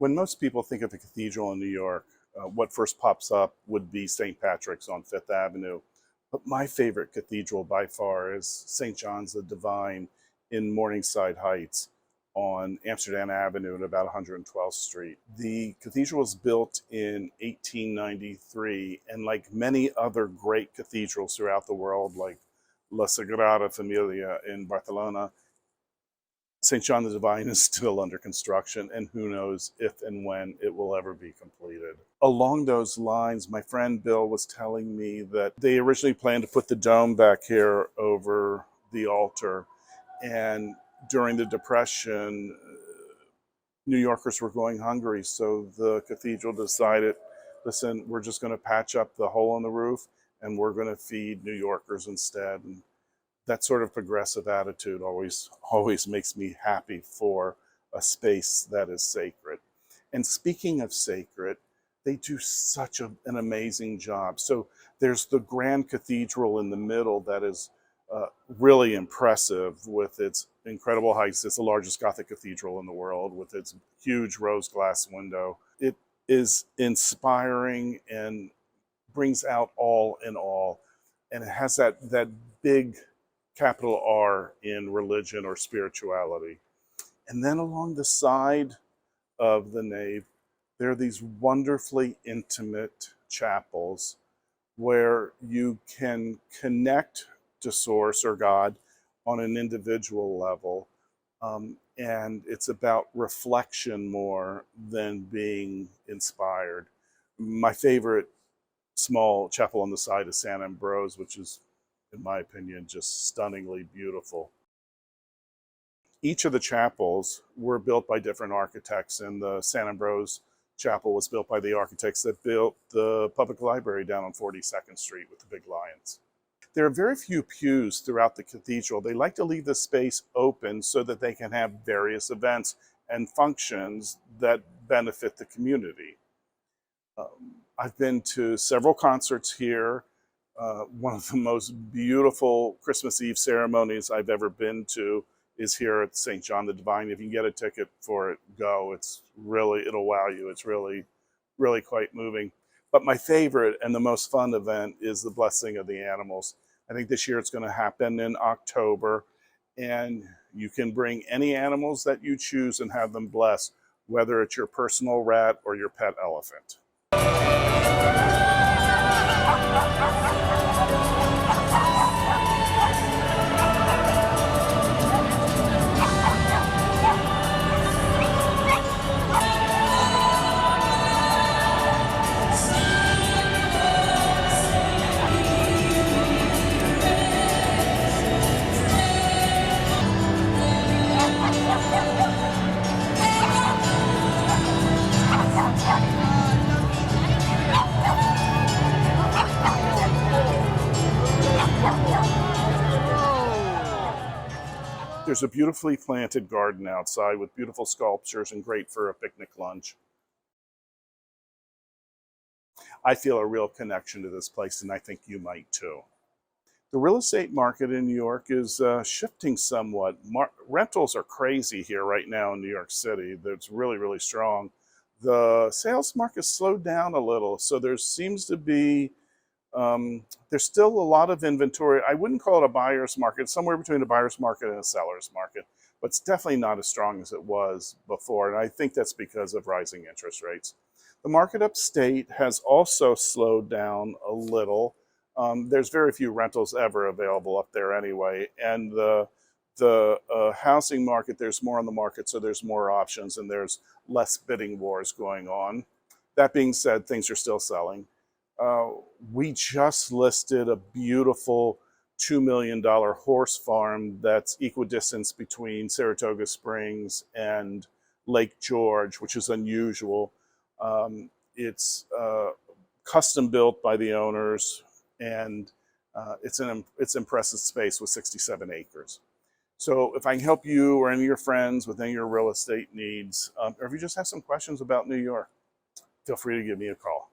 When most people think of a cathedral in New York, what first pops up would be St. Patrick's on Fifth Avenue. But my favorite cathedral by far is St. John's the Divine in Morningside Heights on Amsterdam Avenue at about 112th Street. The cathedral was built in 1893, and like many other great cathedrals throughout the world, like La Sagrada Familia in Barcelona, St. John the Divine is still under construction, and who knows if and when it will ever be completed. Along those lines, my friend Bill was telling me that they originally planned to put the dome back here over the altar, and during the Depression, New Yorkers were going hungry, so the cathedral decided, listen, we're just going to patch up the hole in the roof, and we're going to feed New Yorkers instead. And that sort of progressive attitude always makes me happy for a space that is sacred. And speaking of sacred, they do such an amazing job. So there's the Grand Cathedral in the middle that is really impressive with its incredible heights. It's the largest Gothic cathedral in the world with its huge rose glass window. It is inspiring and brings out all in all. And it has that big capital R in religion or spirituality. And then along the side of the nave, there are these wonderfully intimate chapels where you can connect to Source or God on an individual level. And it's about reflection more than being inspired. My favorite small chapel on the side is San Ambrose, which is, in my opinion, just stunningly beautiful. Each of the chapels were built by different architects, and the San Ambrose chapel was built by the architects that built the public library down on 42nd Street with the big lions. There are very few pews throughout the cathedral. They like to leave the space open so that they can have various events and functions that benefit the community. I've been to several concerts here. One of the most beautiful Christmas Eve ceremonies I've ever been to is here at St. John the Divine. If you can get a ticket for it, go. It'll wow you. It's really, really quite moving. But my favorite and the most fun event is the Blessing of the Animals. I think this year it's going to happen in October, and you can bring any animals that you choose and have them blessed, whether it's your personal rat or your pet elephant. There's a beautifully planted garden outside with beautiful sculptures and great for a picnic lunch. I feel a real connection to this place, and I think you might too. The real estate market in New York is shifting somewhat. Rentals are crazy here right now in New York City. That's really, really strong. The sales market slowed down a little, so there seems to be there's still a lot of inventory. I wouldn't call it a buyer's market. It's somewhere between a buyer's market and a seller's market, but it's definitely not as strong as it was before. And I think that's because of rising interest rates. The market upstate has also slowed down a little. There's very few rentals ever available up there anyway. And the housing market, there's more on the market, so there's more options and there's less bidding wars going on. That being said, things are still selling. We just listed a beautiful $2 million horse farm that's equidistant between Saratoga Springs and Lake George, which is unusual. It's custom built by the owners, and it's impressive space with 67 acres. So if I can help you or any of your friends with any of your real estate needs, or if you just have some questions about New York, feel free to give me a call.